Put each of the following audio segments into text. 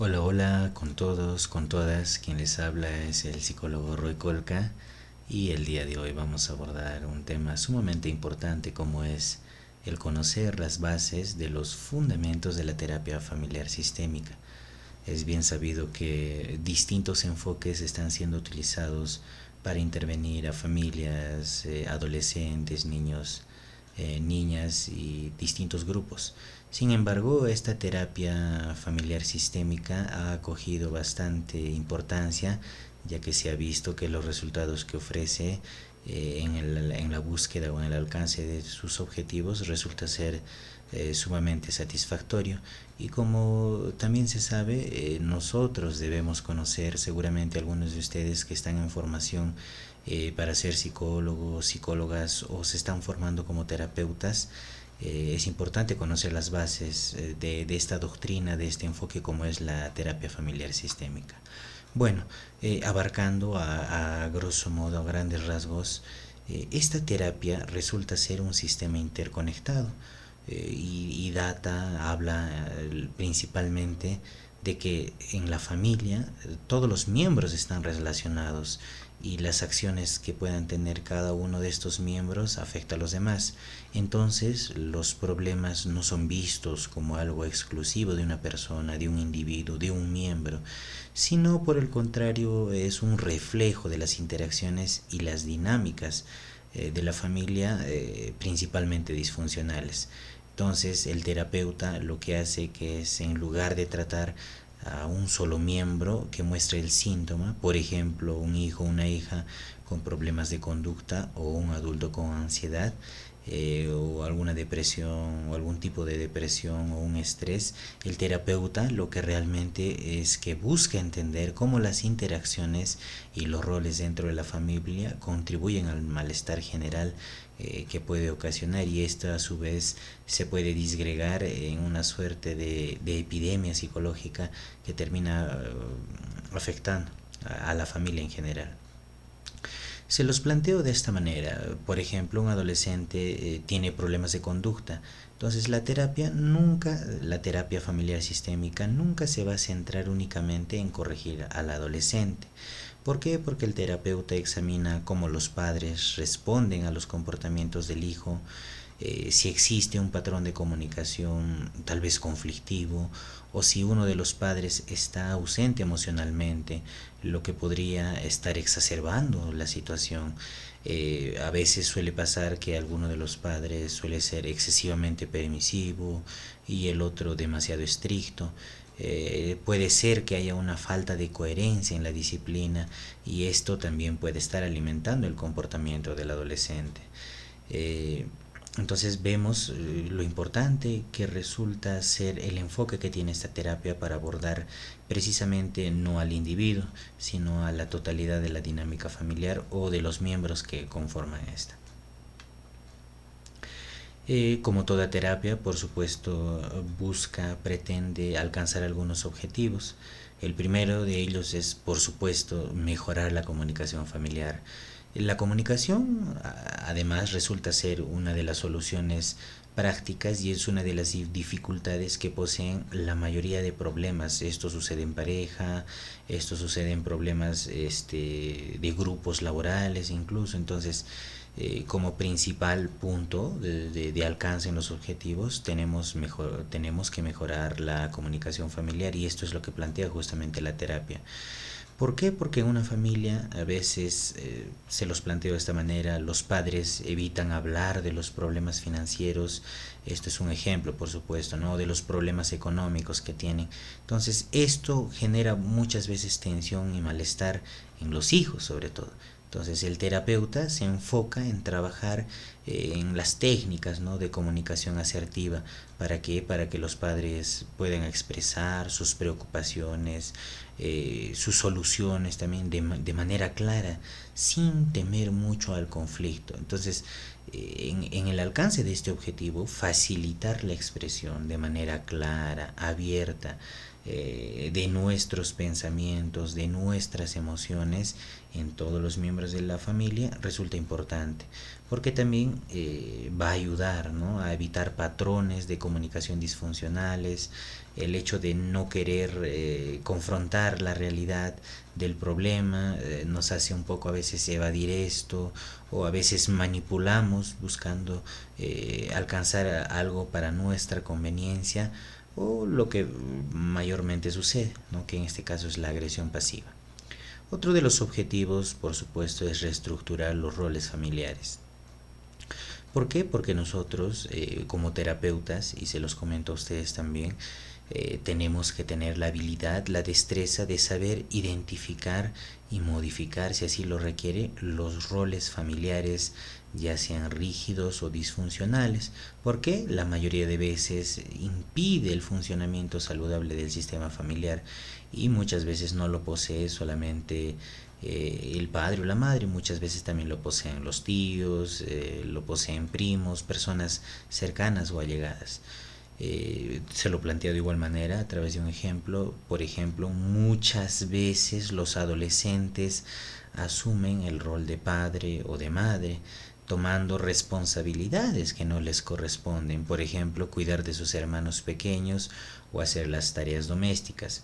Hola, hola con todos, con todas. Quien les habla es el psicólogo Roy Colca y el día de hoy vamos a abordar un tema sumamente importante como es el conocer las bases de los fundamentos de la terapia familiar sistémica. Es bien sabido que distintos enfoques están siendo utilizados para intervenir a familias, adolescentes, niños, niñas y distintos grupos. Sin embargo, esta terapia familiar sistémica ha acogido bastante importancia, ya que se ha visto que los resultados que ofrece en la búsqueda o en el alcance de sus objetivos resulta ser sumamente satisfactorio. Y como también se sabe, nosotros debemos conocer, seguramente algunos de ustedes que están en formación para ser psicólogos, psicólogas o se están formando como terapeutas, es importante conocer las bases de esta doctrina, de este enfoque como es la terapia familiar sistémica. Bueno, abarcando a grosso modo, a grandes rasgos, esta terapia resulta ser un sistema interconectado y data, habla principalmente de que en la familia todos los miembros están relacionados y las acciones que puedan tener cada uno de estos miembros afecta a los demás. Entonces los problemas no son vistos como algo exclusivo de una persona, de un individuo, de un miembro, sino por el contrario es un reflejo de las interacciones y las dinámicas de la familia principalmente disfuncionales. Entonces el terapeuta lo que hace que es en lugar de tratar a un solo miembro que muestre el síntoma, por ejemplo un hijo o una hija con problemas de conducta o un adulto con ansiedad, o alguna depresión o algún tipo de depresión o un estrés, el terapeuta lo que realmente es que busca entender cómo las interacciones y los roles dentro de la familia contribuyen al malestar general que puede ocasionar, y esto a su vez se puede disgregar en una suerte de epidemia psicológica que termina afectando a la familia en general. Se los planteo de esta manera. Por ejemplo, un adolescente tiene problemas de conducta. Entonces la terapia familiar sistémica nunca se va a centrar únicamente en corregir al adolescente. ¿Por qué? Porque el terapeuta examina cómo los padres responden a los comportamientos del hijo, si existe un patrón de comunicación tal vez conflictivo, o si uno de los padres está ausente emocionalmente, lo que podría estar exacerbando la situación. A veces suele pasar que alguno de los padres suele ser excesivamente permisivo y el otro demasiado estricto. Puede ser que haya una falta de coherencia en la disciplina y esto también puede estar alimentando el comportamiento del adolescente. Eh, entonces vemos lo importante que resulta ser el enfoque que tiene esta terapia para abordar precisamente no al individuo, sino a la totalidad de la dinámica familiar o de los miembros que conforman esta. Como toda terapia, por supuesto, pretende alcanzar algunos objetivos. El primero de ellos es, por supuesto, mejorar la comunicación familiar. La comunicación, además, resulta ser una de las soluciones prácticas y es una de las dificultades que poseen la mayoría de problemas. Esto sucede en pareja, esto sucede en problemas de grupos laborales incluso. Entonces, como principal punto de alcance en los objetivos tenemos que mejorar la comunicación familiar, y esto es lo que plantea justamente la terapia. ¿Por qué? Porque en una familia a veces se los planteo de esta manera: los padres evitan hablar de los problemas financieros, esto es un ejemplo por supuesto, ¿no? De los problemas económicos que tienen. Entonces esto genera muchas veces tensión y malestar en los hijos sobre todo. Entonces el terapeuta se enfoca en trabajar en las técnicas, ¿no?, de comunicación asertiva. ¿Para qué? Para que los padres puedan expresar sus preocupaciones, sus soluciones también de manera clara, sin temer mucho al conflicto. Entonces, en el alcance de este objetivo, facilitar la expresión de manera clara, abierta, de nuestros pensamientos, de nuestras emociones en todos los miembros de la familia resulta importante, porque también va a ayudar, ¿no?, a evitar patrones de comunicación disfuncionales, el hecho de no querer confrontar la realidad del problema nos hace un poco a veces evadir esto, o a veces manipulamos buscando alcanzar algo para nuestra conveniencia, o lo que mayormente sucede, ¿no?, que en este caso es la agresión pasiva. Otro de los objetivos, por supuesto, es reestructurar los roles familiares. ¿Por qué? Porque nosotros, como terapeutas, y se los comento a ustedes también, tenemos que tener la habilidad, la destreza de saber identificar y modificar, si así lo requiere, los roles familiares, ya sean rígidos o disfuncionales, porque la mayoría de veces impide el funcionamiento saludable del sistema familiar, y muchas veces no lo posee solamente el padre o la madre, muchas veces también lo poseen los tíos, lo poseen primos, personas cercanas o allegadas. Se lo planteo de igual manera a través de un ejemplo. Por ejemplo, muchas veces los adolescentes asumen el rol de padre o de madre, tomando responsabilidades que no les corresponden, por ejemplo, cuidar de sus hermanos pequeños o hacer las tareas domésticas.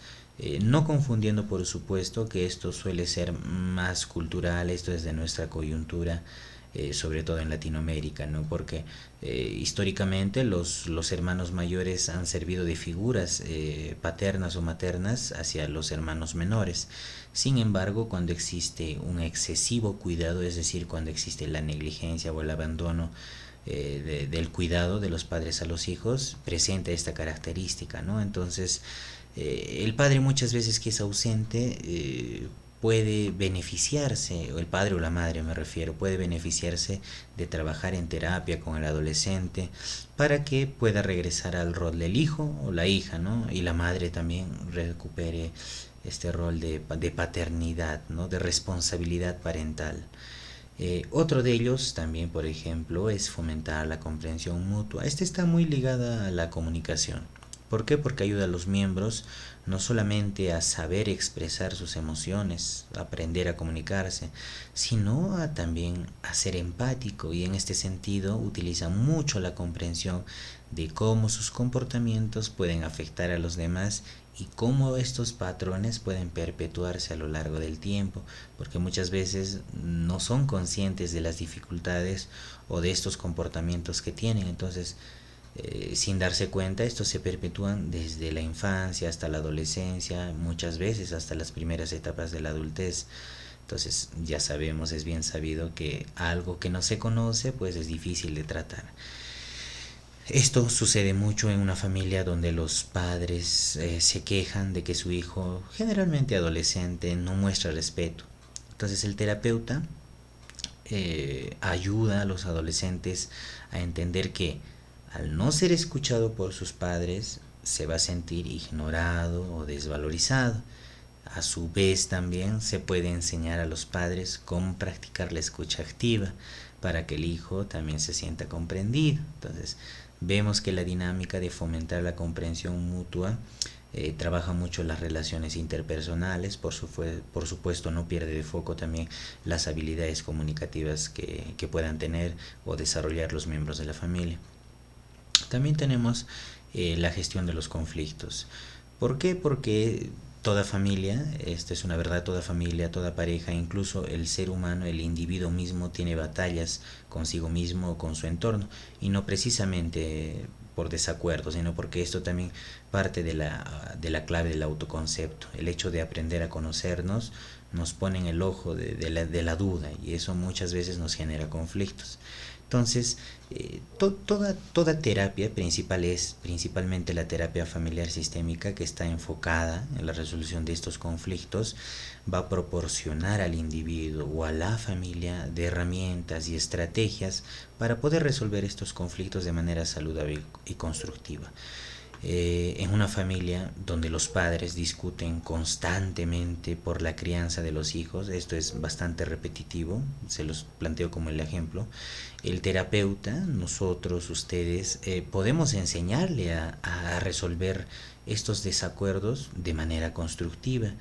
No confundiendo, por supuesto, que esto suele ser más cultural, esto es de nuestra coyuntura, sobre todo en Latinoamérica, ¿no? Porque históricamente los hermanos mayores han servido de figuras paternas o maternas hacia los hermanos menores. Sin embargo, cuando existe un excesivo cuidado, es decir, cuando existe la negligencia o el abandono del cuidado de los padres a los hijos, presenta esta característica, ¿no? Entonces, el padre muchas veces que es ausente puede beneficiarse, o el padre o la madre me refiero, puede beneficiarse de trabajar en terapia con el adolescente para que pueda regresar al rol del hijo o la hija, ¿no? Y la madre también recupere este rol de paternidad, ¿no?, de responsabilidad parental. Otro de ellos también, por ejemplo, es fomentar la comprensión mutua. Este está muy ligada a la comunicación. ¿Por qué? Porque ayuda a los miembros no solamente a saber expresar sus emociones, a aprender a comunicarse, sino a también a ser empático, y en este sentido utiliza mucho la comprensión de cómo sus comportamientos pueden afectar a los demás y cómo estos patrones pueden perpetuarse a lo largo del tiempo, porque muchas veces no son conscientes de las dificultades o de estos comportamientos que tienen. Entonces, sin darse cuenta, estos se perpetúan desde la infancia hasta la adolescencia, muchas veces hasta las primeras etapas de la adultez. Entonces, ya sabemos, es bien sabido que algo que no se conoce, pues es difícil de tratar. Esto sucede mucho en una familia donde los padres se quejan de que su hijo, generalmente adolescente, no muestra respeto. Entonces el terapeuta ayuda a los adolescentes a entender que al no ser escuchado por sus padres, se va a sentir ignorado o desvalorizado. A su vez también se puede enseñar a los padres cómo practicar la escucha activa para que el hijo también se sienta comprendido. Entonces, vemos que la dinámica de fomentar la comprensión mutua trabaja mucho las relaciones interpersonales, por supuesto no pierde de foco también las habilidades comunicativas que puedan tener o desarrollar los miembros de la familia. También tenemos la gestión de los conflictos. ¿Por qué? Porque toda familia, esta es una verdad, toda familia, toda pareja, incluso el ser humano, el individuo mismo tiene batallas consigo mismo o con su entorno, y no precisamente por desacuerdo, sino porque esto también parte de la clave del autoconcepto. El hecho de aprender a conocernos nos pone en el ojo de la duda, y eso muchas veces nos genera conflictos. Entonces, toda terapia principalmente la terapia familiar sistémica, que está enfocada en la resolución de estos conflictos, va a proporcionar al individuo o a la familia de herramientas y estrategias para poder resolver estos conflictos de manera saludable y constructiva. En una familia donde los padres discuten constantemente por la crianza de los hijos, esto es bastante repetitivo, se los planteo como el ejemplo, el terapeuta, nosotros, ustedes, podemos enseñarle a resolver estos desacuerdos de manera constructiva.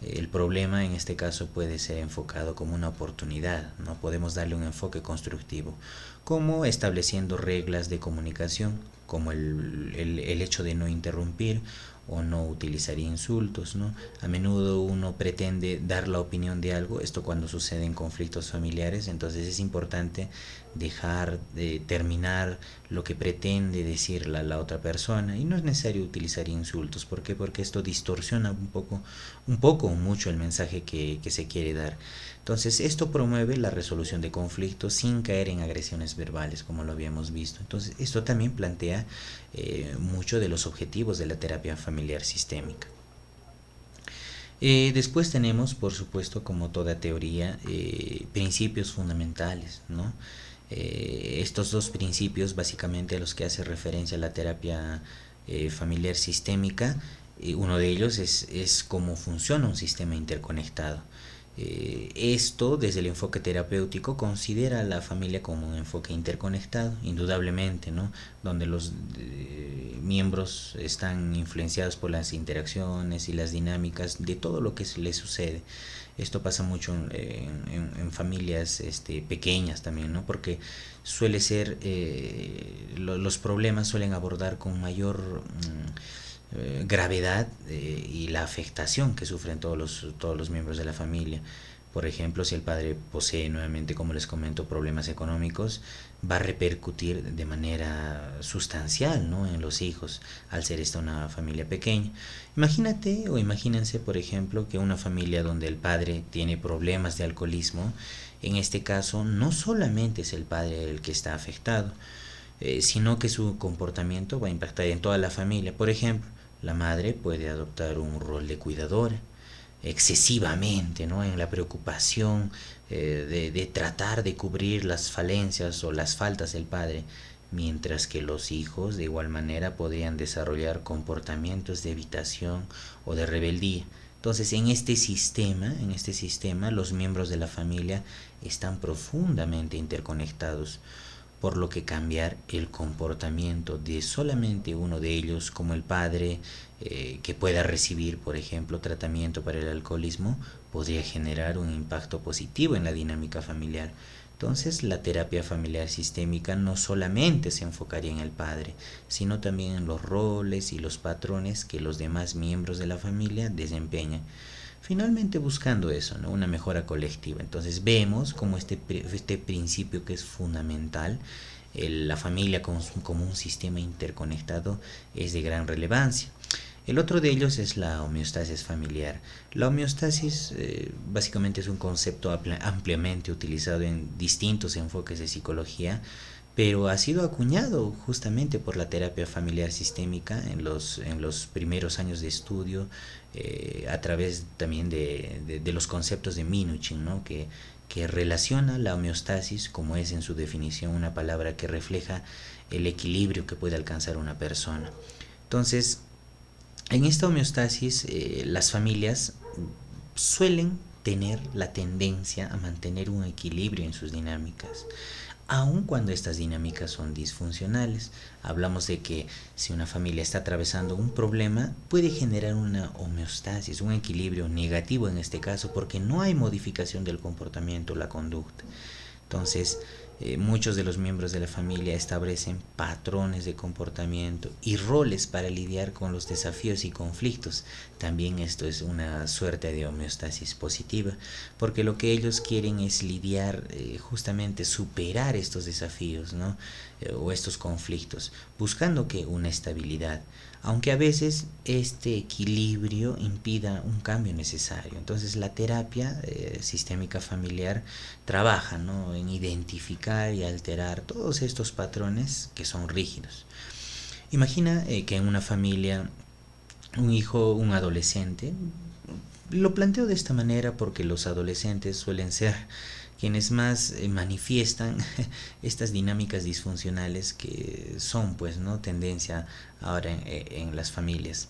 El problema en este caso puede ser enfocado como una oportunidad, ¿no? Podemos darle un enfoque constructivo, como estableciendo reglas de comunicación, como el hecho de no interrumpir o no utilizar insultos, ¿no? A menudo uno pretende dar la opinión de algo, esto cuando sucede en conflictos familiares, entonces es importante dejar de terminar lo que pretende decir la otra persona, y no es necesario utilizar insultos. ¿Por qué? Porque esto distorsiona un poco o mucho el mensaje que se quiere dar. Entonces esto promueve la resolución de conflictos sin caer en agresiones verbales, como lo habíamos visto. Entonces esto también plantea mucho de los objetivos de la terapia familiar sistémica. Después tenemos, por supuesto, como toda teoría, principios fundamentales, ¿no? Estos dos principios, básicamente a los que hace referencia la terapia familiar sistémica, uno de ellos es cómo funciona un sistema interconectado. Esto, desde el enfoque terapéutico, considera a la familia como un enfoque interconectado, indudablemente, ¿no? Donde los miembros están influenciados por las interacciones y las dinámicas de todo lo que les sucede. Esto pasa mucho en familias pequeñas también, ¿no? Porque suele ser, los problemas suelen abordar con mayor gravedad y la afectación que sufren todos los miembros de la familia. Por ejemplo, si el padre posee nuevamente, como les comento, problemas económicos, va a repercutir de manera sustancial, ¿no?, en los hijos, al ser esta una familia pequeña. Imagínate o imagínense, por ejemplo, que una familia donde el padre tiene problemas de alcoholismo, en este caso no solamente es el padre el que está afectado, sino que su comportamiento va a impactar en toda la familia. Por ejemplo, la madre puede adoptar un rol de cuidadora excesivamente, ¿no?, en la preocupación de tratar de cubrir las falencias o las faltas del padre, mientras que los hijos de igual manera podrían desarrollar comportamientos de evitación o de rebeldía. Entonces, en este sistema, los miembros de la familia están profundamente interconectados, por lo que cambiar el comportamiento de solamente uno de ellos, como el padre, que pueda recibir, por ejemplo, tratamiento para el alcoholismo, podría generar un impacto positivo en la dinámica familiar. Entonces, la terapia familiar sistémica no solamente se enfocaría en el padre, sino también en los roles y los patrones que los demás miembros de la familia desempeñan, finalmente buscando eso, ¿no?, una mejora colectiva. Entonces vemos como este principio que es fundamental, la familia como un sistema interconectado, es de gran relevancia. El otro de ellos es la homeostasis familiar. La homeostasis básicamente es un concepto ampliamente utilizado en distintos enfoques de psicología, pero ha sido acuñado justamente por la terapia familiar sistémica en los primeros años de estudio, a través también de los conceptos de Minuchin, ¿no?, que relaciona la homeostasis, como es en su definición una palabra que refleja el equilibrio que puede alcanzar una persona. Entonces, en esta homeostasis, las familias suelen tener la tendencia a mantener un equilibrio en sus dinámicas, aun cuando estas dinámicas son disfuncionales. Hablamos de que si una familia está atravesando un problema, puede generar una homeostasis, un equilibrio negativo en este caso, porque no hay modificación del comportamiento o la conducta. Entonces, muchos de los miembros de la familia establecen patrones de comportamiento y roles para lidiar con los desafíos y conflictos. También esto es una suerte de homeostasis positiva, porque lo que ellos quieren es lidiar, justamente superar estos desafíos, ¿no?, o estos conflictos, buscando que una estabilidad, aunque a veces este equilibrio impida un cambio necesario. Entonces la terapia sistémica familiar trabaja, ¿no?, en identificar y alterar todos estos patrones que son rígidos. Imagina que en una familia, un hijo, un adolescente, lo planteo de esta manera porque los adolescentes suelen ser quienes más manifiestan estas dinámicas disfuncionales que son pues no tendencia ahora en las familias.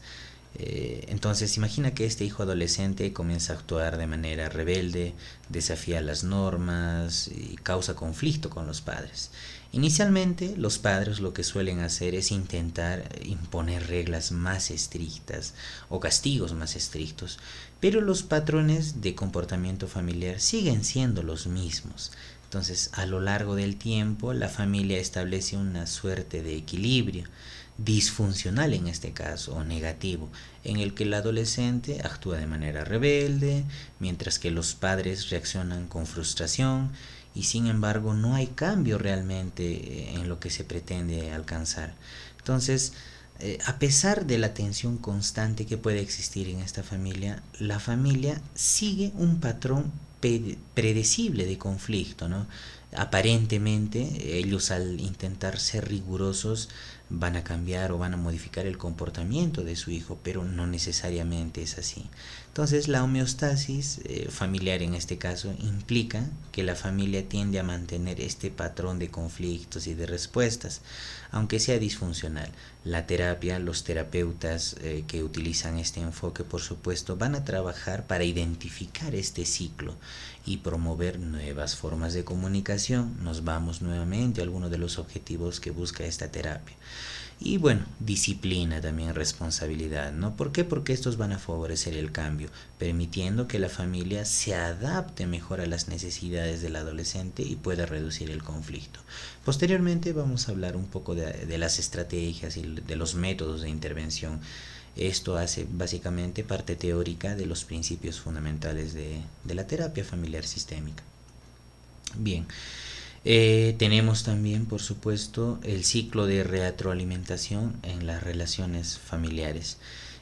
Entonces imagina que este hijo adolescente comienza a actuar de manera rebelde, desafía las normas y causa conflicto con los padres. Inicialmente los padres lo que suelen hacer es intentar imponer reglas más estrictas o castigos más estrictos, pero los patrones de comportamiento familiar siguen siendo los mismos. Entonces, a lo largo del tiempo, la familia establece una suerte de equilibrio disfuncional en este caso, o negativo, en el que el adolescente actúa de manera rebelde, mientras que los padres reaccionan con frustración y sin embargo no hay cambio realmente en lo que se pretende alcanzar. Entonces, a pesar de la tensión constante que puede existir en esta familia, la familia sigue un patrón predecible de conflicto, ¿no? Aparentemente ellos al intentar ser rigurosos van a cambiar o van a modificar el comportamiento de su hijo, pero no necesariamente es así. Entonces la homeostasis familiar en este caso implica que la familia tiende a mantener este patrón de conflictos y de respuestas, aunque sea disfuncional. La terapia, los terapeutas que utilizan este enfoque, por supuesto, van a trabajar para identificar este ciclo y promover nuevas formas de comunicación. Nos vamos nuevamente a algunos de los objetivos que busca esta terapia. Y bueno, disciplina también, responsabilidad, ¿no? ¿Por qué? Porque estos van a favorecer el cambio, permitiendo que la familia se adapte mejor a las necesidades del adolescente y pueda reducir el conflicto. Posteriormente vamos a hablar un poco de las estrategias y de los métodos de intervención. Esto hace básicamente parte teórica de los principios fundamentales de la terapia familiar sistémica. Bien. Tenemos también, por supuesto, el ciclo de retroalimentación en las relaciones familiares.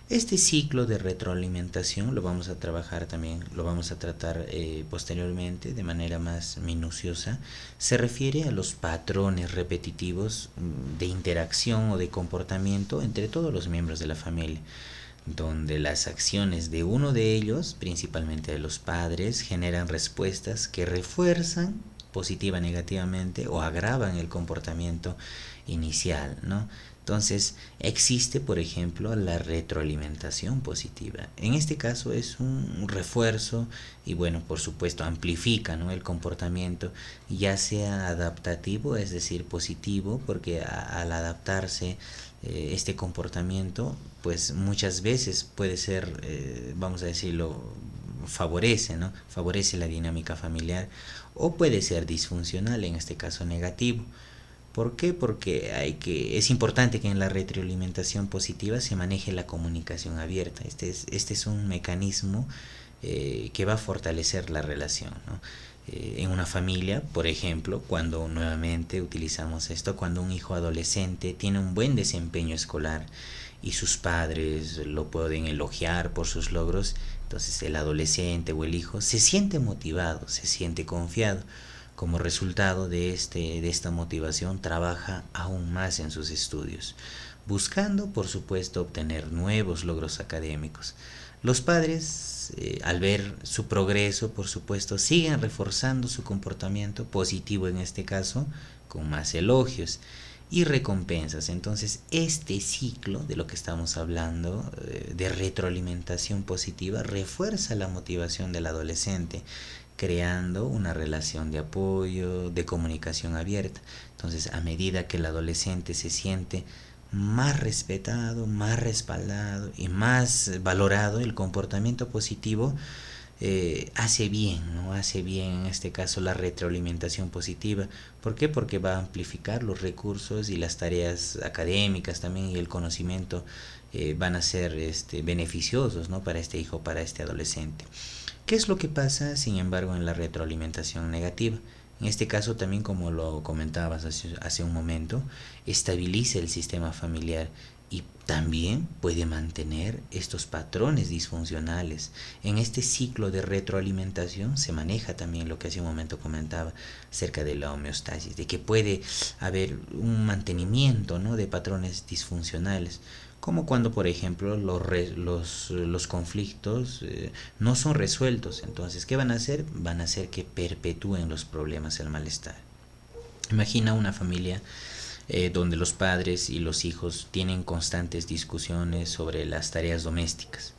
Este ciclo de retroalimentación lo vamos a trabajar también, lo vamos a tratar posteriormente de manera más minuciosa. Se refiere a los patrones repetitivos de interacción o de comportamiento entre todos los miembros de la familia, donde las acciones de uno de ellos, principalmente de los padres, generan respuestas que refuerzan positiva, negativamente o agravan el comportamiento inicial, ¿no? Entonces existe, por ejemplo, la retroalimentación positiva. En este caso es un refuerzo y bueno, por supuesto amplifica, ¿no?, el comportamiento, ya sea adaptativo, es decir, positivo, porque al adaptarse este comportamiento, pues muchas veces puede ser, vamos a decirlo, favorece, ¿no? Favorece la dinámica familiar, o puede ser disfuncional, en este caso negativo. ¿Por qué? Porque es importante que en la retroalimentación positiva se maneje la comunicación abierta. Este es un mecanismo que va a fortalecer la relación, ¿no? En una familia, por ejemplo, cuando nuevamente utilizamos esto, cuando un hijo adolescente tiene un buen desempeño escolar y sus padres lo pueden elogiar por sus logros, entonces el adolescente o el hijo se siente motivado, se siente confiado. Como resultado de esta motivación, trabaja aún más en sus estudios, buscando, por supuesto, obtener nuevos logros académicos. Los padres, al ver su progreso, por supuesto, siguen reforzando su comportamiento positivo en este caso, con más elogios y recompensas. Entonces, este ciclo de lo que estamos hablando, de retroalimentación positiva, refuerza la motivación del adolescente, creando una relación de apoyo, de comunicación abierta. Entonces, a medida que el adolescente se siente más respetado, más respaldado y más valorado, el comportamiento positivo hace bien, ¿no? Hace bien en este caso la retroalimentación positiva. ¿Por qué? Porque va a amplificar los recursos y las tareas académicas también, y el conocimiento van a ser beneficiosos, ¿no?, para este hijo, para este adolescente. ¿Qué es lo que pasa, sin embargo, en la retroalimentación negativa? En este caso también, como lo comentabas hace un momento, estabiliza el sistema familiar y también puede mantener estos patrones disfuncionales. En este ciclo de retroalimentación se maneja también lo que hace un momento comentaba acerca de la homeostasis, de que puede haber un mantenimiento, ¿no?, de patrones disfuncionales. como cuando por ejemplo los conflictos no son resueltos. Entonces, ¿qué van a hacer? Van a hacer que perpetúen los problemas, el malestar. Imagina una familia donde los padres y los hijos tienen constantes discusiones sobre las tareas domésticas.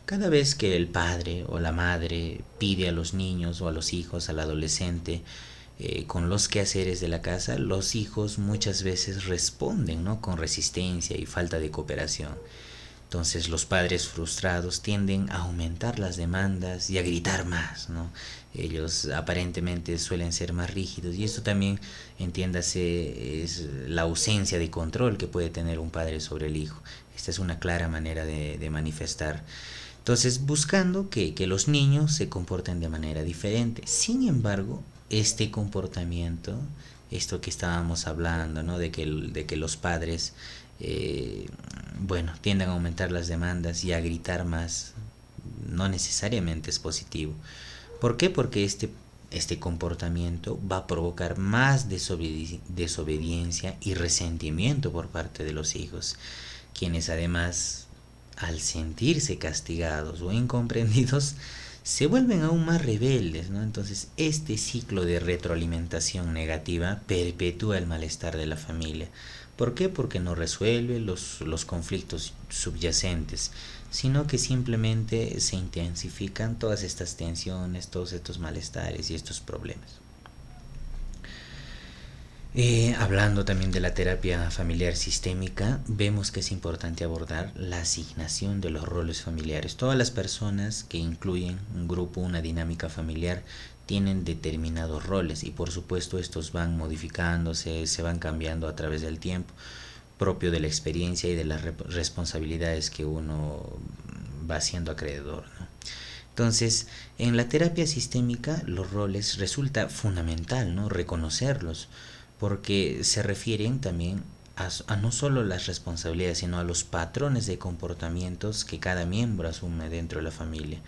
Cada vez que el padre o la madre pide a los niños o a los hijos, al adolescente, con los quehaceres de la casa, los hijos muchas veces responden, ¿no?, con resistencia y falta de cooperación. Entonces los padres frustrados tienden a aumentar las demandas y a gritar más, ¿no? Ellos aparentemente suelen ser más rígidos y esto también, entiéndase, es la ausencia de control que puede tener un padre sobre el hijo. Esta es una clara manera de manifestar. Entonces, buscando que los niños se comporten de manera diferente. Sin embargo, este comportamiento, esto que estábamos hablando, ¿no?, de que los padres bueno, tienden a aumentar las demandas y a gritar más, no necesariamente es positivo. ¿Por qué? Porque este comportamiento va a provocar más desobediencia y resentimiento por parte de los hijos, quienes además, al sentirse castigados o incomprendidos, se vuelven aún más rebeldes, ¿no? Entonces, este ciclo de retroalimentación negativa perpetúa el malestar de la familia. ¿Por qué? Porque no resuelve los conflictos subyacentes, sino que simplemente se intensifican todas estas tensiones, todos estos malestares y estos problemas. Hablando también de la terapia familiar sistémica, vemos que es importante abordar la asignación de los roles familiares. Todas las personas que incluyen un grupo, una dinámica familiar, tienen determinados roles y por supuesto estos van modificándose, se van cambiando a través del tiempo, propio de la experiencia y de las responsabilidades que uno va haciendo acreedor, ¿no? Entonces, en la terapia sistémica los roles resulta fundamental, ¿no?, reconocerlos, porque se refieren también a no solo las responsabilidades, sino a los patrones de comportamientos que cada miembro asume dentro de la familia.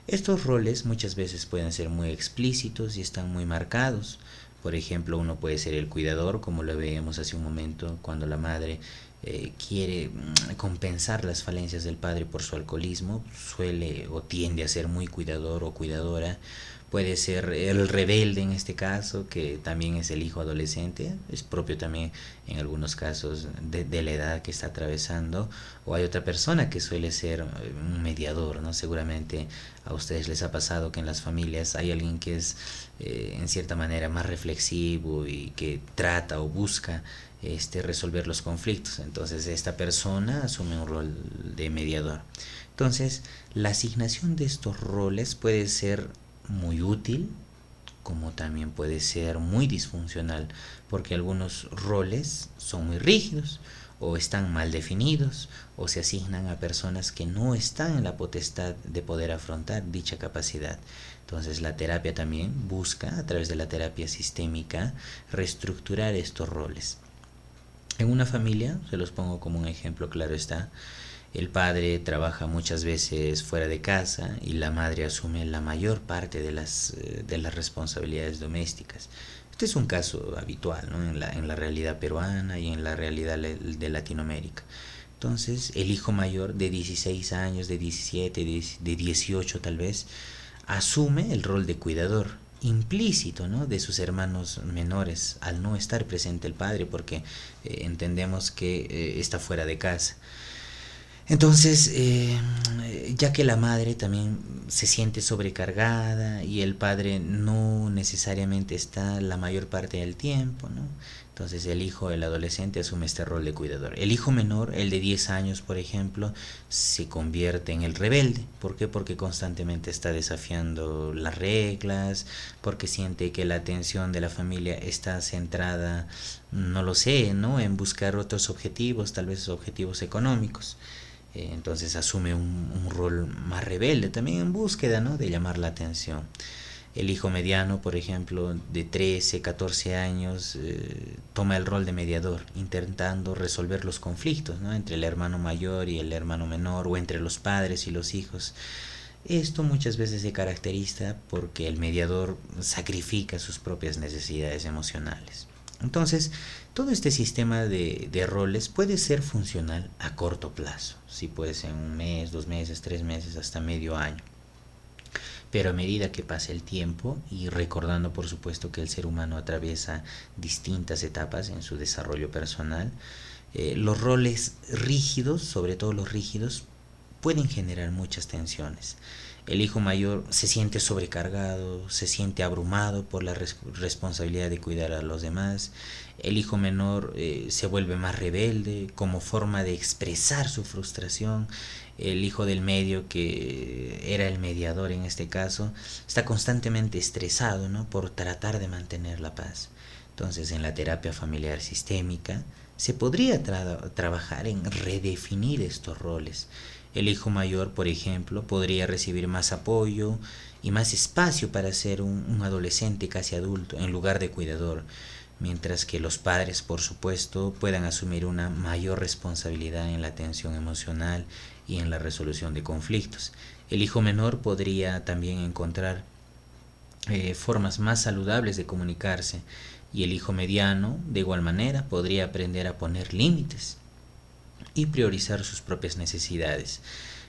Estos roles muchas veces pueden ser muy explícitos y están muy marcados. Por ejemplo, uno puede ser el cuidador, como lo veíamos hace un momento, cuando la madre quiere compensar las falencias del padre por su alcoholismo, suele o tiende a ser muy cuidador o cuidadora. Puede ser el rebelde en este caso, que también es el hijo adolescente, es propio también en algunos casos de la edad que está atravesando. O hay otra persona que suele ser un mediador, ¿no? Seguramente a ustedes les ha pasado que en las familias hay alguien que es en cierta manera más reflexivo y que trata o busca resolver los conflictos. Entonces esta persona asume un rol de mediador. Entonces la asignación de estos roles puede ser muy útil, como también puede ser muy disfuncional, porque algunos roles son muy rígidos o están mal definidos o se asignan a personas que no están en la potestad de poder afrontar dicha capacidad. Entonces la terapia también busca, a través de la terapia sistémica, reestructurar estos roles. En una familia, se los pongo como un ejemplo, claro está, el padre trabaja muchas veces fuera de casa y la madre asume la mayor parte de las responsabilidades domésticas. Este es un caso habitual, ¿no?, en la realidad peruana y en la realidad de Latinoamérica. Entonces, el hijo mayor de 16 años, de 17, de 18 tal vez, asume el rol de cuidador implícito, ¿no?, de sus hermanos menores al no estar presente el padre, porque entendemos que está fuera de casa. Entonces, ya que la madre también se siente sobrecargada y el padre no necesariamente está la mayor parte del tiempo, ¿no? Entonces el hijo, el adolescente, asume este rol de cuidador. El hijo menor, el de 10 años, por ejemplo, se convierte en el rebelde. ¿Por qué? Porque constantemente está desafiando las reglas, porque siente que la atención de la familia está centrada, no lo sé, ¿no?, en buscar otros objetivos, tal vez objetivos económicos. Entonces asume un rol más rebelde, también en búsqueda, ¿no?, de llamar la atención. El hijo mediano, por ejemplo, de 13, 14 años, toma el rol de mediador, intentando resolver los conflictos, ¿no?, entre el hermano mayor y el hermano menor, o entre los padres y los hijos. Esto muchas veces se caracteriza porque el mediador sacrifica sus propias necesidades emocionales. Entonces, todo este sistema de roles puede ser funcional a corto plazo, si puede ser un mes, 2 meses, 3 meses, hasta medio año. Pero a medida que pasa el tiempo y recordando por supuesto que el ser humano atraviesa distintas etapas en su desarrollo personal, los roles rígidos, sobre todo los rígidos, pueden generar muchas tensiones. El hijo mayor se siente sobrecargado, se siente abrumado por la responsabilidad de cuidar a los demás. El hijo menor se vuelve más rebelde como forma de expresar su frustración. El hijo del medio, que era el mediador en este caso, está constantemente estresado, ¿no?, por tratar de mantener la paz. Entonces, en la terapia familiar sistémica se podría trabajar en redefinir estos roles. El hijo mayor, por ejemplo, podría recibir más apoyo y más espacio para ser un adolescente casi adulto en lugar de cuidador, mientras que los padres, por supuesto, puedan asumir una mayor responsabilidad en la atención emocional y en la resolución de conflictos. El hijo menor podría también encontrar formas más saludables de comunicarse, y el hijo mediano, de igual manera, podría aprender a poner límites y priorizar sus propias necesidades.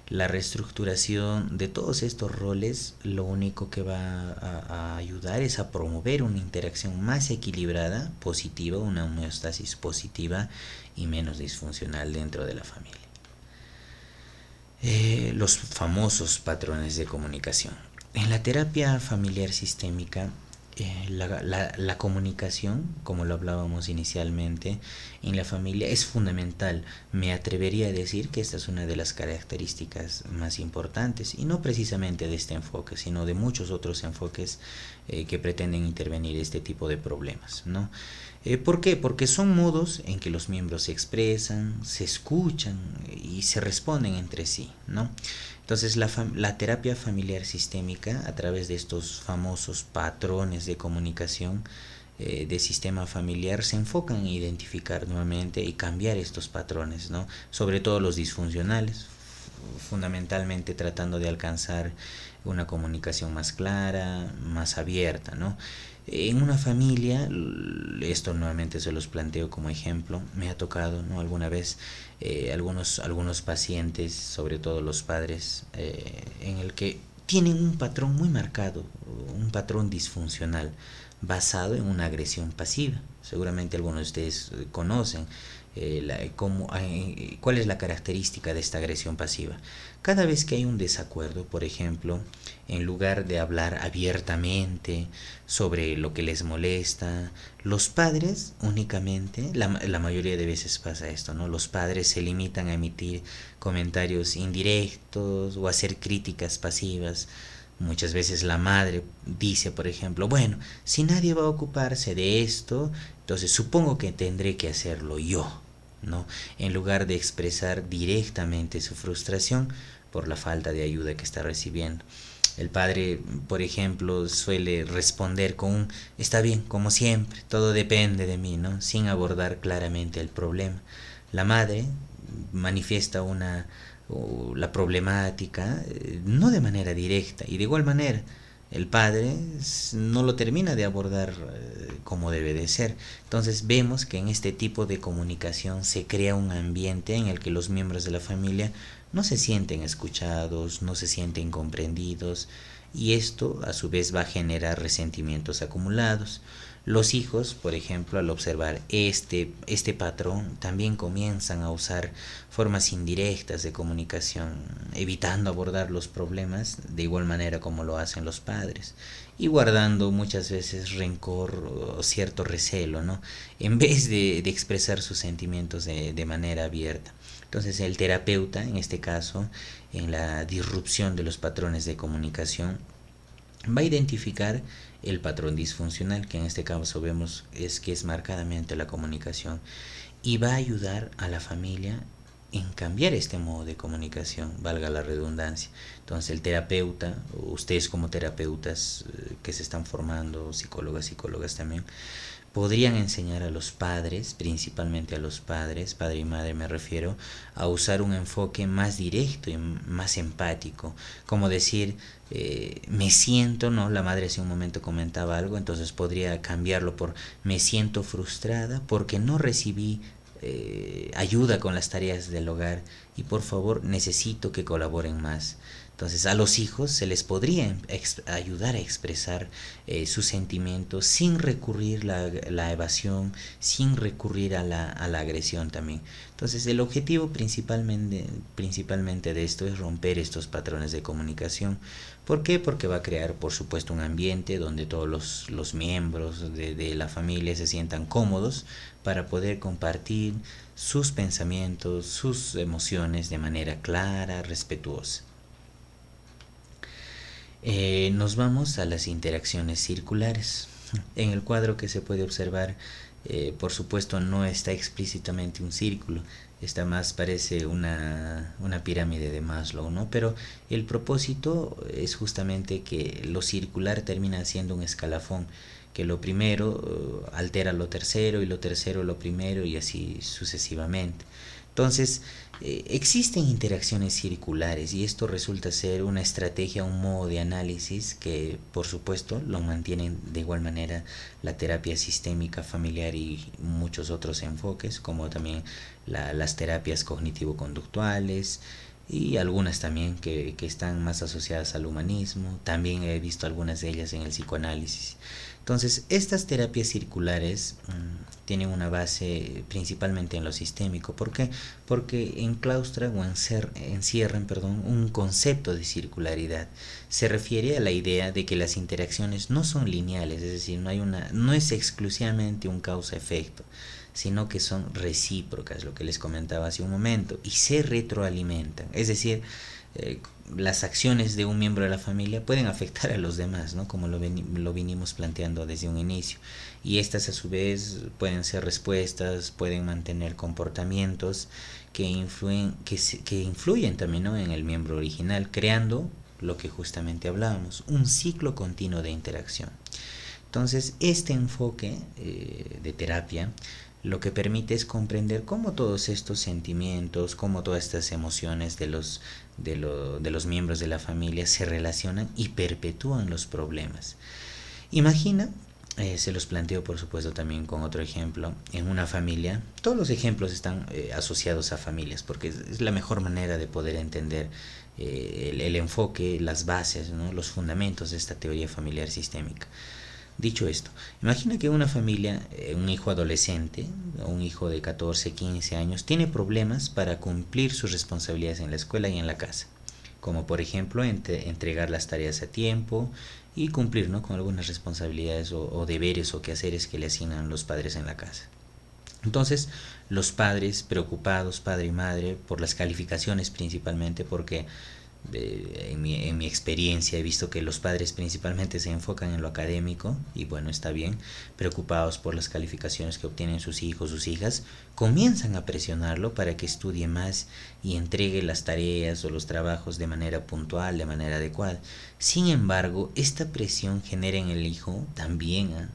La reestructuración de todos estos roles lo único que va a ayudar es a promover una interacción más equilibrada, positiva, una homeostasis positiva y menos disfuncional dentro de la familia. Los famosos patrones de comunicación. En la terapia familiar sistémica, la comunicación, como lo hablábamos inicialmente, en la familia es fundamental. Me atrevería a decir que esta es una de las características más importantes, y no precisamente de este enfoque, sino de muchos otros enfoques que pretenden intervenir este tipo de problemas, ¿no? ¿Por qué? Porque son modos en que los miembros se expresan, se escuchan y se responden entre sí, ¿no? Entonces la terapia familiar sistémica, a través de estos famosos patrones de comunicación de sistema familiar, se enfocan en identificar nuevamente y cambiar estos patrones, ¿no?, sobre todo los disfuncionales, fundamentalmente tratando de alcanzar una comunicación más clara, más abierta, ¿no? En una familia, esto nuevamente se los planteo como ejemplo, me ha tocado, ¿no?, alguna vez algunos pacientes, sobre todo los padres, en el que tienen un patrón muy marcado, un patrón disfuncional basado en una agresión pasiva. Seguramente algunos de ustedes conocen cuál es la característica de esta agresión pasiva. Cada vez que hay un desacuerdo, por ejemplo, en lugar de hablar abiertamente sobre lo que les molesta, los padres únicamente, la mayoría de veces pasa esto, ¿no? Los padres se limitan a emitir comentarios indirectos o a hacer críticas pasivas. Muchas veces la madre dice, por ejemplo, bueno, si nadie va a ocuparse de esto, entonces supongo que tendré que hacerlo yo, ¿no? En lugar de expresar directamente su frustración por la falta de ayuda que está recibiendo. El padre, por ejemplo, suele responder con un está bien, como siempre, todo depende de mí, ¿no?, sin abordar claramente el problema. La madre manifiesta la problemática no de manera directa, y de igual manera el padre no lo termina de abordar como debe de ser. Entonces vemos que en este tipo de comunicación se crea un ambiente en el que los miembros de la familia no se sienten escuchados, no se sienten comprendidos, y esto a su vez va a generar resentimientos acumulados. Los hijos, por ejemplo, al observar este patrón, también comienzan a usar formas indirectas de comunicación, evitando abordar los problemas de igual manera como lo hacen los padres, y guardando muchas veces rencor o cierto recelo, ¿no?, en vez de expresar sus sentimientos de manera abierta. Entonces el terapeuta, en este caso, en la disrupción de los patrones de comunicación, va a identificar el patrón disfuncional, que en este caso vemos que es marcadamente la comunicación, y va a ayudar a la familia en cambiar este modo de comunicación, valga la redundancia. Entonces el terapeuta, ustedes como terapeutas que se están formando, psicólogas también, podrían enseñar a los padres, principalmente a los padres, padre y madre me refiero, a usar un enfoque más directo y más empático, como decir, me siento, ¿no? La madre hace un momento comentaba algo, entonces podría cambiarlo por me siento frustrada porque no recibí ayuda con las tareas del hogar y por favor necesito que colaboren más. Entonces a los hijos se les podría ayudar a expresar sus sentimientos sin recurrir la evasión, sin recurrir a la agresión también. Entonces el objetivo principalmente de esto es romper estos patrones de comunicación. ¿Por qué? Porque va a crear por supuesto un ambiente donde todos los miembros de la familia se sientan cómodos para poder compartir sus pensamientos, sus emociones de manera clara, respetuosa. Nos vamos a las interacciones circulares. En el cuadro que se puede observar, por supuesto no está explícitamente un círculo, esta más parece una pirámide de Maslow, ¿no? Pero el propósito es justamente que lo circular termina siendo un escalafón, que lo primero altera lo tercero y lo tercero lo primero y así sucesivamente. Entonces, existen interacciones circulares y esto resulta ser una estrategia, un modo de análisis que por supuesto lo mantienen de igual manera la terapia sistémica familiar y muchos otros enfoques, como también las terapias cognitivo-conductuales y algunas también que están más asociadas al humanismo. También he visto algunas de ellas en el psicoanálisis. Entonces, estas terapias circulares tienen una base principalmente en lo sistémico. ¿Por qué? Porque enclaustran o encierran un concepto de circularidad. Se refiere a la idea de que las interacciones no son lineales, es decir, no es exclusivamente un causa-efecto, sino que son recíprocas, lo que les comentaba hace un momento, y se retroalimentan. Es decir, las acciones de un miembro de la familia pueden afectar a los demás, ¿no? Como lo vinimos planteando desde un inicio. Y estas a su vez pueden ser respuestas, pueden mantener comportamientos que influyen también, ¿no? En el miembro original, creando lo que justamente hablábamos, un ciclo continuo de interacción. Entonces, este enfoque de terapia lo que permite es comprender cómo todos estos sentimientos, cómo todas estas emociones de los miembros de la familia se relacionan y perpetúan los problemas. Imagina, se los planteo por supuesto también con otro ejemplo, en una familia, todos los ejemplos están asociados a familias porque es la mejor manera de poder entender el enfoque, las bases, ¿no? Los fundamentos de esta teoría familiar sistémica. Dicho esto, imagina que una familia, un hijo adolescente, o un hijo de 14, 15 años, tiene problemas para cumplir sus responsabilidades en la escuela y en la casa, como por ejemplo entregar las tareas a tiempo y cumplir, ¿no? Con algunas responsabilidades o deberes o quehaceres que le asignan los padres en la casa. Entonces, los padres preocupados, padre y madre, por las calificaciones principalmente, porque en mi experiencia he visto que los padres principalmente se enfocan en lo académico y bueno, está bien, preocupados por las calificaciones que obtienen sus hijos, sus hijas, comienzan a presionarlo para que estudie más y entregue las tareas o los trabajos de manera puntual, de manera adecuada. Sin embargo, esta presión genera en el hijo también,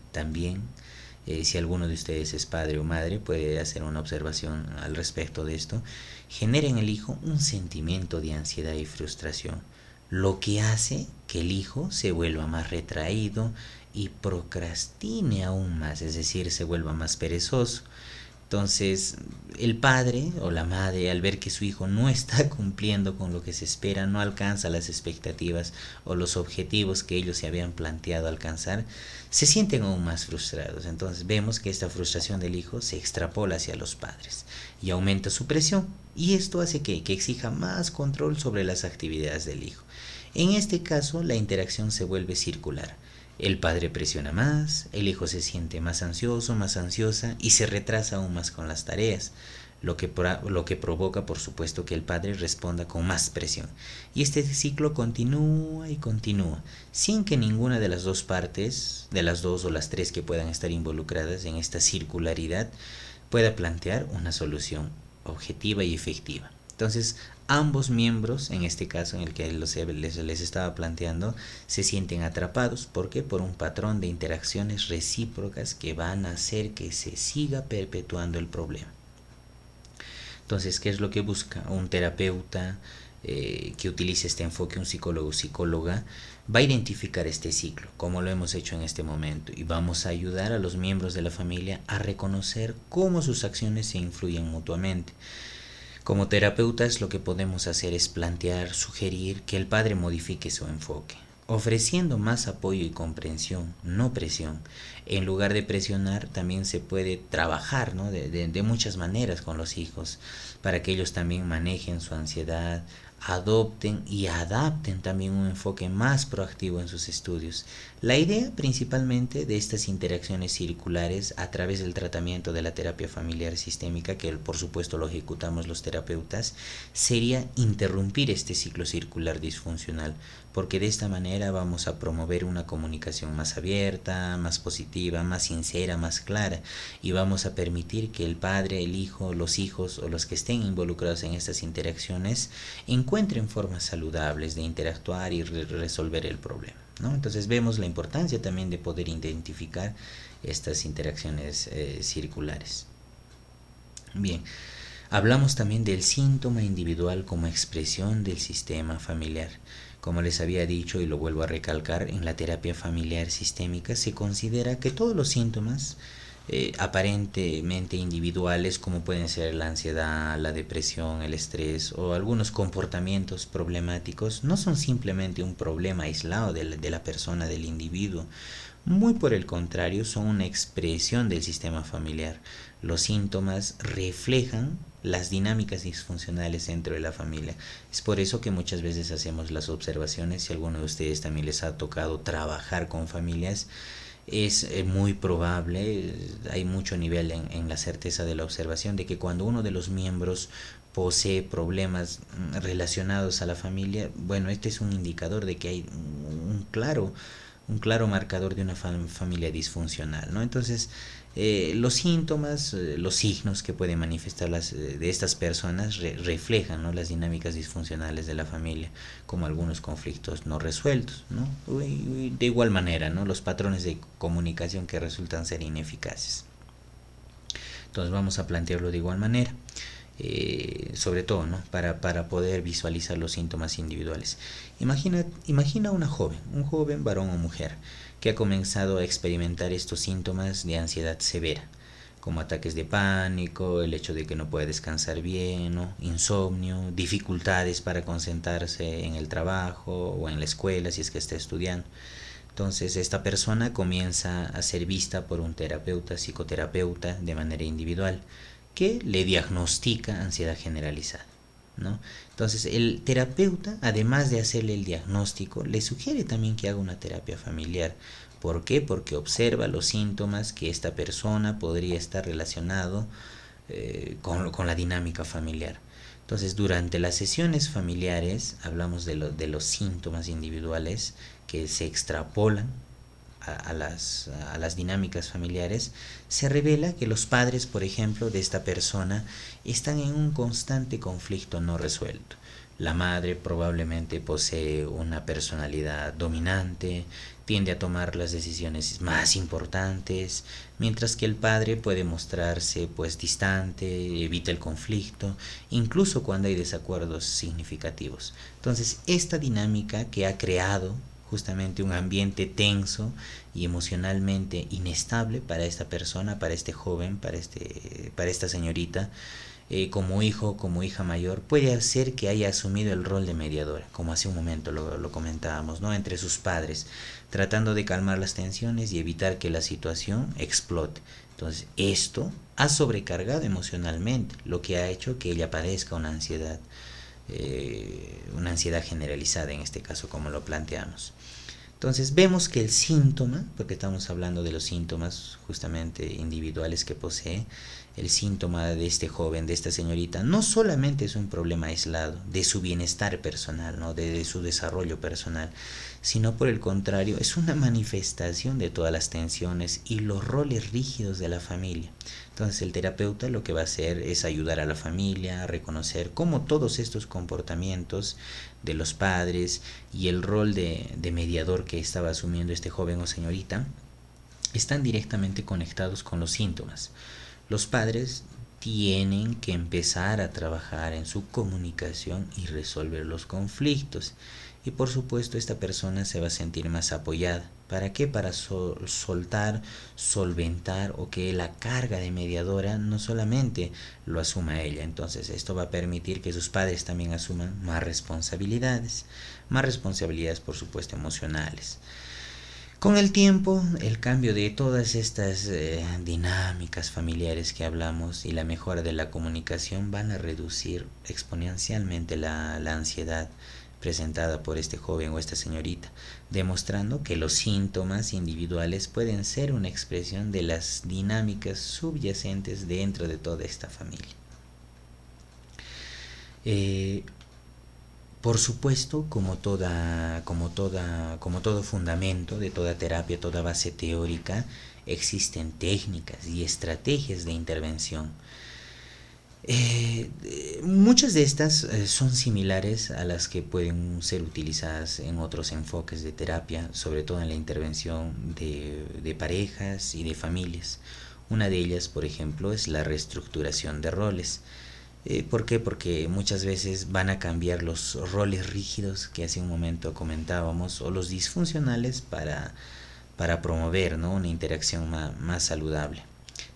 si alguno de ustedes es padre o madre, puede hacer una observación al respecto de esto, genera en el hijo un sentimiento de ansiedad y frustración, lo que hace que el hijo se vuelva más retraído y procrastine aún más, es decir, se vuelva más perezoso. Entonces, el padre o la madre, al ver que su hijo no está cumpliendo con lo que se espera, no alcanza las expectativas o los objetivos que ellos se habían planteado alcanzar, se sienten aún más frustrados. Entonces, vemos que esta frustración del hijo se extrapola hacia los padres y aumenta su presión. Y esto hace que exija más control sobre las actividades del hijo. En este caso, la interacción se vuelve circular. El padre presiona más, el hijo se siente más ansioso, más ansiosa y se retrasa aún más con las tareas, lo que provoca por supuesto que el padre responda con más presión. Y este ciclo continúa y continúa, sin que ninguna de las dos partes, de las dos o las tres que puedan estar involucradas en esta circularidad, pueda plantear una solución objetiva y efectiva. Entonces, ambos miembros, en este caso en el que les estaba planteando, se sienten atrapados. ¿Por qué? Por un patrón de interacciones recíprocas que van a hacer que se siga perpetuando el problema. Entonces, ¿qué es lo que busca? Un terapeuta que utilice este enfoque, un psicólogo o psicóloga, va a identificar este ciclo, como lo hemos hecho en este momento, y vamos a ayudar a los miembros de la familia a reconocer cómo sus acciones se influyen mutuamente. Como terapeutas, lo que podemos hacer es plantear, sugerir que el padre modifique su enfoque, ofreciendo más apoyo y comprensión, no presión. En lugar de presionar, también se puede trabajar, ¿no? de muchas maneras con los hijos, para que ellos también manejen su ansiedad, adopten y adapten también un enfoque más proactivo en sus estudios. La idea principalmente de estas interacciones circulares a través del tratamiento de la terapia familiar sistémica, que por supuesto lo ejecutamos los terapeutas, sería interrumpir este ciclo circular disfuncional, porque de esta manera vamos a promover una comunicación más abierta, más positiva, más sincera, más clara, y vamos a permitir que el padre, el hijo, los hijos o los que estén involucrados en estas interacciones encuentren formas saludables de interactuar y resolver el problema, ¿no? Entonces vemos la importancia también de poder identificar estas interacciones circulares. Bien, hablamos también del síntoma individual como expresión del sistema familiar. Como les había dicho y lo vuelvo a recalcar, en la terapia familiar sistémica se considera que todos los síntomas aparentemente individuales, como pueden ser la ansiedad, la depresión, el estrés o algunos comportamientos problemáticos, no son simplemente un problema aislado de la persona, del individuo. Muy por el contrario, son una expresión del sistema familiar. Los síntomas reflejan las dinámicas disfuncionales dentro de la familia. Es por eso que muchas veces hacemos las observaciones. Si a alguno de ustedes también les ha tocado trabajar con familias, es muy probable, hay mucho nivel en la certeza de la observación, de que cuando uno de los miembros posee problemas relacionados a la familia, bueno, este es un indicador de que hay un claro marcador de una familia disfuncional, ¿no? Entonces, los síntomas, los signos que pueden manifestar de estas personas reflejan, ¿no?, las dinámicas disfuncionales de la familia, como algunos conflictos no resueltos, ¿no? Y de igual manera, ¿no?, los patrones de comunicación que resultan ser ineficaces. Entonces vamos a plantearlo de igual manera. Sobre todo, ¿no?, para poder visualizar los síntomas individuales. Imagina una joven, un joven varón o mujer, que ha comenzado a experimentar estos síntomas de ansiedad severa, como ataques de pánico, el hecho de que no puede descansar bien, ¿no?, insomnio, dificultades para concentrarse en el trabajo o en la escuela si es que está estudiando. Entonces esta persona comienza a ser vista por un terapeuta, psicoterapeuta, de manera individual, que le diagnostica ansiedad generalizada, ¿no? Entonces el terapeuta, además de hacerle el diagnóstico, le sugiere también que haga una terapia familiar. ¿Por qué? Porque observa los síntomas que esta persona podría estar relacionado con la dinámica familiar. Entonces, durante las sesiones familiares hablamos de los síntomas individuales que se extrapolan a las dinámicas familiares. Se revela que los padres, por ejemplo, de esta persona están en un constante conflicto no resuelto. La madre probablemente posee una personalidad dominante, tiende a tomar las decisiones más importantes, mientras que el padre puede mostrarse pues distante, evita el conflicto, incluso cuando hay desacuerdos significativos. Entonces, esta dinámica que ha creado justamente un ambiente tenso y emocionalmente inestable para esta persona, para este joven, para esta señorita, como hijo, como hija mayor, puede hacer que haya asumido el rol de mediadora, como hace un momento lo comentábamos, ¿no?, entre sus padres, tratando de calmar las tensiones y evitar que la situación explote. Entonces, esto ha sobrecargado emocionalmente, lo que ha hecho que ella padezca una ansiedad generalizada en este caso, como lo planteamos. Entonces vemos que el síntoma, porque estamos hablando de los síntomas justamente individuales que posee, el síntoma de este joven, de esta señorita, no solamente es un problema aislado de su bienestar personal, ¿no? De su desarrollo personal, sino por el contrario, es una manifestación de todas las tensiones y los roles rígidos de la familia. Entonces el terapeuta lo que va a hacer es ayudar a la familia a reconocer cómo todos estos comportamientos de los padres y el rol de mediador que estaba asumiendo este joven o señorita están directamente conectados con los síntomas. Los padres tienen que empezar a trabajar en su comunicación y resolver los conflictos. Y por supuesto esta persona se va a sentir más apoyada. ¿Para qué? Para soltar, solventar o que la carga de mediadora no solamente lo asuma ella. Entonces esto va a permitir que sus padres también asuman más responsabilidades por supuesto emocionales. Con el tiempo, el cambio de todas estas dinámicas familiares que hablamos y la mejora de la comunicación van a reducir exponencialmente la ansiedad presentada por este joven o esta señorita, demostrando que los síntomas individuales pueden ser una expresión de las dinámicas subyacentes dentro de toda esta familia. Por supuesto, como todo fundamento de toda terapia, toda base teórica, existen técnicas y estrategias de intervención. Muchas de estas son similares a las que pueden ser utilizadas en otros enfoques de terapia, sobre todo en la intervención de parejas y de familias. Una de ellas, por ejemplo, es la reestructuración de roles. ¿Por qué? Porque muchas veces van a cambiar los roles rígidos que hace un momento comentábamos o los disfuncionales para promover, ¿no? Una interacción más saludable.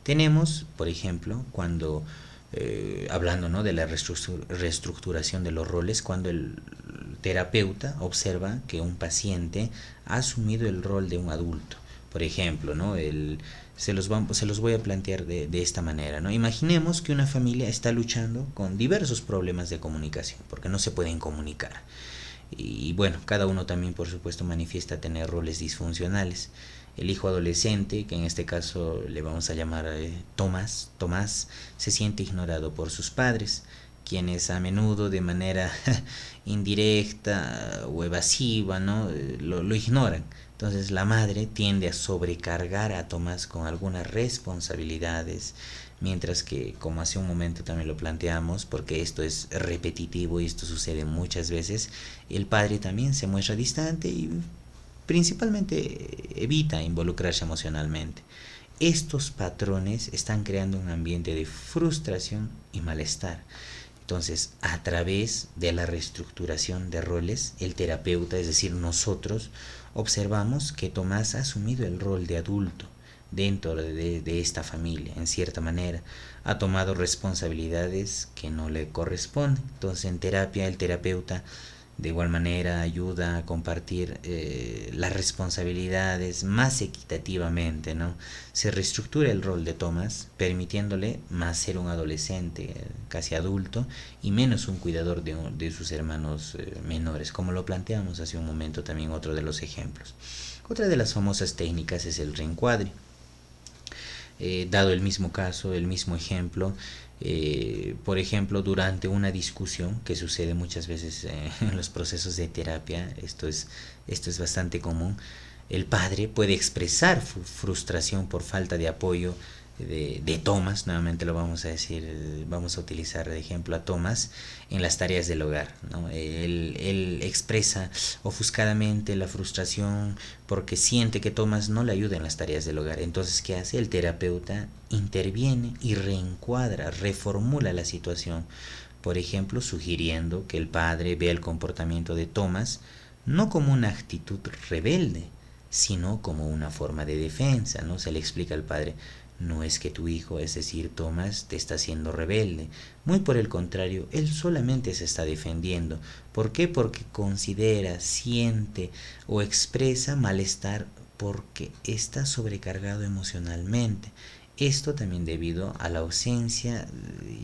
Tenemos, por ejemplo, cuando hablando, ¿no? De la reestructuración de los roles, cuando el terapeuta observa que un paciente ha asumido el rol de un adulto. Por ejemplo, ¿no? Se los voy a plantear de esta manera, ¿no? Imaginemos que una familia está luchando con diversos problemas de comunicación, porque no se pueden comunicar. Y bueno, cada uno también, por supuesto, manifiesta tener roles disfuncionales. El hijo adolescente, que en este caso le vamos a llamar Tomás, se siente ignorado por sus padres, quienes a menudo de manera indirecta o evasiva, ¿no? lo ignoran. Entonces la madre tiende a sobrecargar a Tomás con algunas responsabilidades, mientras que, como hace un momento también lo planteamos, porque esto es repetitivo y esto sucede muchas veces, el padre también se muestra distante y principalmente evita involucrarse emocionalmente. Estos patrones están creando un ambiente de frustración y malestar. Entonces, a través de la reestructuración de roles, el terapeuta, es decir, nosotros, observamos que Tomás ha asumido el rol de adulto dentro de esta familia, en cierta manera, ha tomado responsabilidades que no le corresponden. Entonces, en terapia, el terapeuta de igual manera ayuda a compartir las responsabilidades más equitativamente, ¿no? Se reestructura el rol de Thomas, permitiéndole más ser un adolescente casi adulto y menos un cuidador de sus hermanos menores, como lo planteamos hace un momento también otro de los ejemplos. Otra de las famosas técnicas es el reencuadre. Dado el mismo caso, el mismo ejemplo, por ejemplo, durante una discusión que sucede muchas veces en los procesos de terapia, esto es bastante común, el padre puede expresar frustración por falta de apoyo de Thomas, nuevamente lo vamos a decir, vamos a utilizar de ejemplo a Thomas en las tareas del hogar, ¿no? Él expresa ofuscadamente la frustración porque siente que Thomas no le ayuda en las tareas del hogar. Entonces, ¿qué hace? El terapeuta interviene y reencuadra, reformula la situación, por ejemplo, sugiriendo que el padre vea el comportamiento de Thomas no como una actitud rebelde, sino como una forma de defensa, ¿no? Se le explica al padre: no es que tu hijo, es decir, Tomás, te está haciendo rebelde. Muy por el contrario, él solamente se está defendiendo. ¿Por qué? Porque considera, siente o expresa malestar porque está sobrecargado emocionalmente. Esto también debido a la ausencia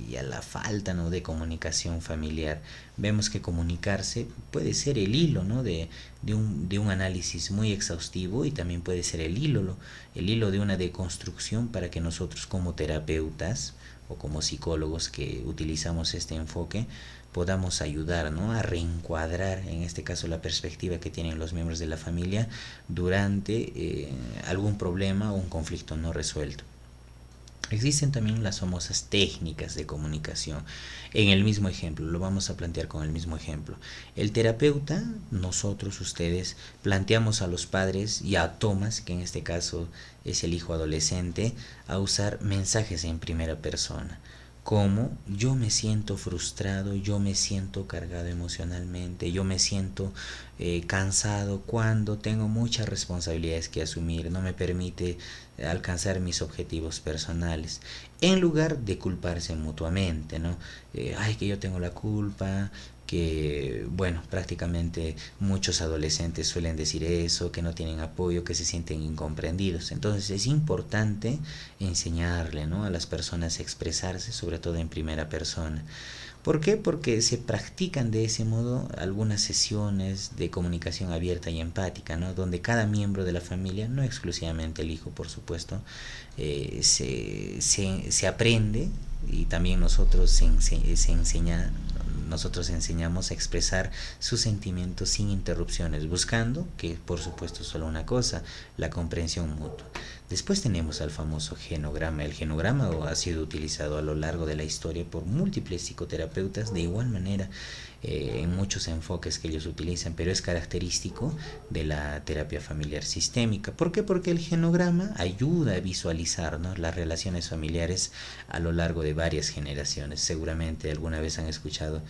y a la falta, ¿no?, de comunicación familiar. Vemos que comunicarse puede ser el hilo, ¿no?, de un análisis muy exhaustivo, y también puede ser el hilo de una deconstrucción para que nosotros como terapeutas o como psicólogos que utilizamos este enfoque, podamos ayudar, ¿no?, a reencuadrar, en este caso, la perspectiva que tienen los miembros de la familia durante algún problema o un conflicto no resuelto. Existen también las famosas técnicas de comunicación. En el mismo ejemplo, lo vamos a plantear con el mismo ejemplo. El terapeuta, nosotros, ustedes, planteamos a los padres y a Tomás, que en este caso es el hijo adolescente, a usar mensajes en primera persona. Como yo me siento frustrado, yo me siento cargado emocionalmente, yo me siento cansado cuando tengo muchas responsabilidades que asumir, no me permite alcanzar mis objetivos personales, en lugar de culparse mutuamente, ¿no? Ay, que yo tengo la culpa, que bueno, prácticamente muchos adolescentes suelen decir eso, que no tienen apoyo, que se sienten incomprendidos. Entonces es importante enseñarle, ¿no?, a las personas a expresarse, sobre todo en primera persona. ¿Por qué? Porque se practican de ese modo algunas sesiones de comunicación abierta y empática, ¿no?, donde cada miembro de la familia, no exclusivamente el hijo, por supuesto, se aprende, y también nosotros enseñamos a expresar sus sentimientos sin interrupciones, buscando que, por supuesto, solo una cosa, la comprensión mutua. Después tenemos al famoso genograma. El genograma ha sido utilizado a lo largo de la historia por múltiples psicoterapeutas, de igual manera en muchos enfoques que ellos utilizan, pero es característico de la terapia familiar sistémica. ¿Por qué? Porque el genograma ayuda a visualizar, ¿no?, las relaciones familiares a lo largo de varias generaciones. Seguramente alguna vez han escuchado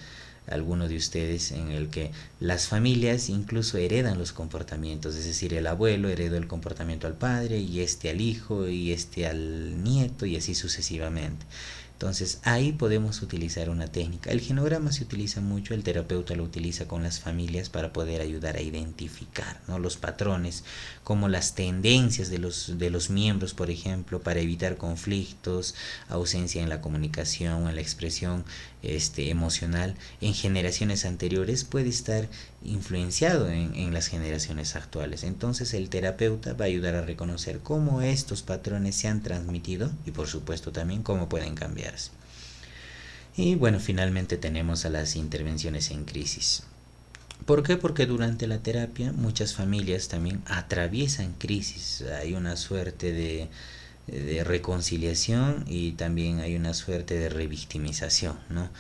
alguno de ustedes en el que las familias incluso heredan los comportamientos, es decir, el abuelo heredó el comportamiento al padre, y este al hijo, y este al nieto, y así sucesivamente. Entonces ahí podemos utilizar una técnica. El genograma se utiliza mucho, el terapeuta lo utiliza con las familias para poder ayudar a identificar, ¿no?, los patrones, como las tendencias de los miembros, por ejemplo, para evitar conflictos, ausencia en la comunicación, en la expresión emocional en generaciones anteriores, puede estar influenciado en las generaciones actuales. Entonces el terapeuta va a ayudar a reconocer cómo estos patrones se han transmitido y, por supuesto, también cómo pueden cambiarse. Y bueno, finalmente tenemos a las intervenciones en crisis. ¿Por qué? Porque durante la terapia muchas familias también atraviesan crisis. Hay una suerte de reconciliación y también hay una suerte de revictimización, ¿no?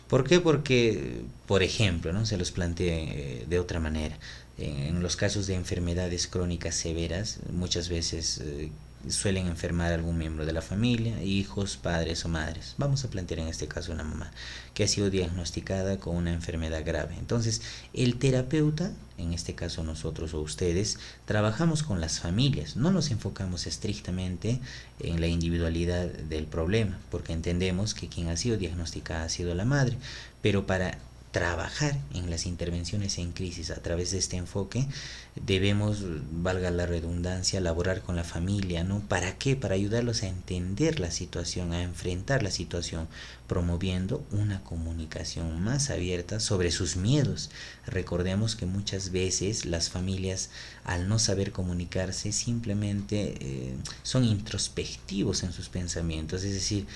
¿Por qué? Porque, por ejemplo, ¿no?, se los planteé de otra manera. En los casos de enfermedades crónicas severas, muchas veces suelen enfermar algún miembro de la familia, hijos, padres o madres. Vamos a plantear en este caso una mamá que ha sido diagnosticada con una enfermedad grave. Entonces, el terapeuta, en este caso nosotros o ustedes, trabajamos con las familias, no nos enfocamos estrictamente en la individualidad del problema, porque entendemos que quien ha sido diagnosticada ha sido la madre, pero para trabajar en las intervenciones en crisis a través de este enfoque debemos, valga la redundancia, laborar con la familia, ¿no? ¿Para qué? Para ayudarlos a entender la situación, a enfrentar la situación, promoviendo una comunicación más abierta sobre sus miedos. Recordemos que muchas veces las familias, al no saber comunicarse, simplemente son introspectivos en sus pensamientos, es decir,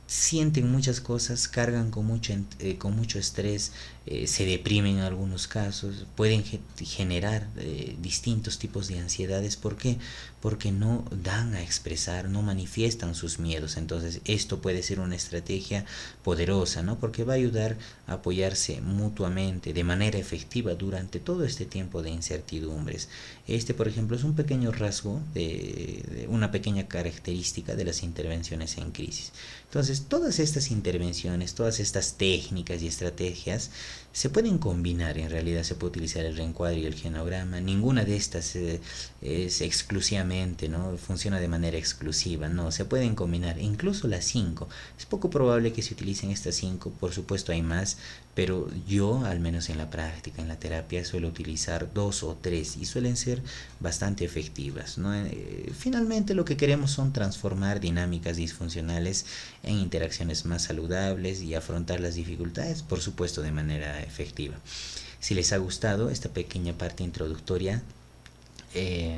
sienten muchas cosas, cargan con mucho estrés, se deprimen en algunos casos, pueden generar distintos tipos de ansiedades. ¿Por qué? Porque no dan a expresar, no manifiestan sus miedos. Entonces esto puede ser una estrategia poderosa, ¿no?, porque va a ayudar a apoyarse mutuamente de manera efectiva durante todo este tiempo de incertidumbres. Por ejemplo, es un pequeño rasgo de una pequeña característica de las intervenciones en crisis. Entonces, todas estas intervenciones, todas estas técnicas y estrategias se pueden combinar. En realidad se puede utilizar el reencuadre y el genograma. Ninguna de estas es exclusivamente, ¿no?, funciona de manera exclusiva. No, se pueden combinar, incluso las 5. Es poco probable que se utilicen estas 5, por supuesto hay más, pero yo, al menos en la práctica, en la terapia, suelo utilizar 2 o 3 y suelen ser bastante efectivas, ¿no? Finalmente lo que queremos son transformar dinámicas disfuncionales en interacciones más saludables y afrontar las dificultades, por supuesto, de manera efectiva. Si les ha gustado esta pequeña parte introductoria,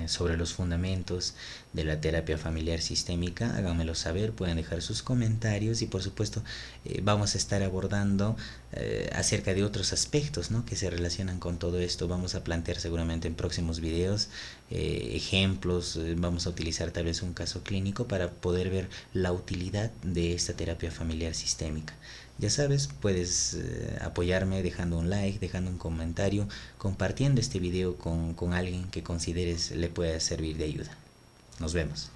sobre los fundamentos de la terapia familiar sistémica, háganmelo saber, pueden dejar sus comentarios y por supuesto vamos a estar abordando acerca de otros aspectos, ¿no?, que se relacionan con todo esto. Vamos a plantear seguramente en próximos videos ejemplos, vamos a utilizar tal vez un caso clínico para poder ver la utilidad de esta terapia familiar sistémica. Ya sabes, puedes apoyarme dejando un like, dejando un comentario, compartiendo este video con alguien que consideres le pueda servir de ayuda. Nos vemos.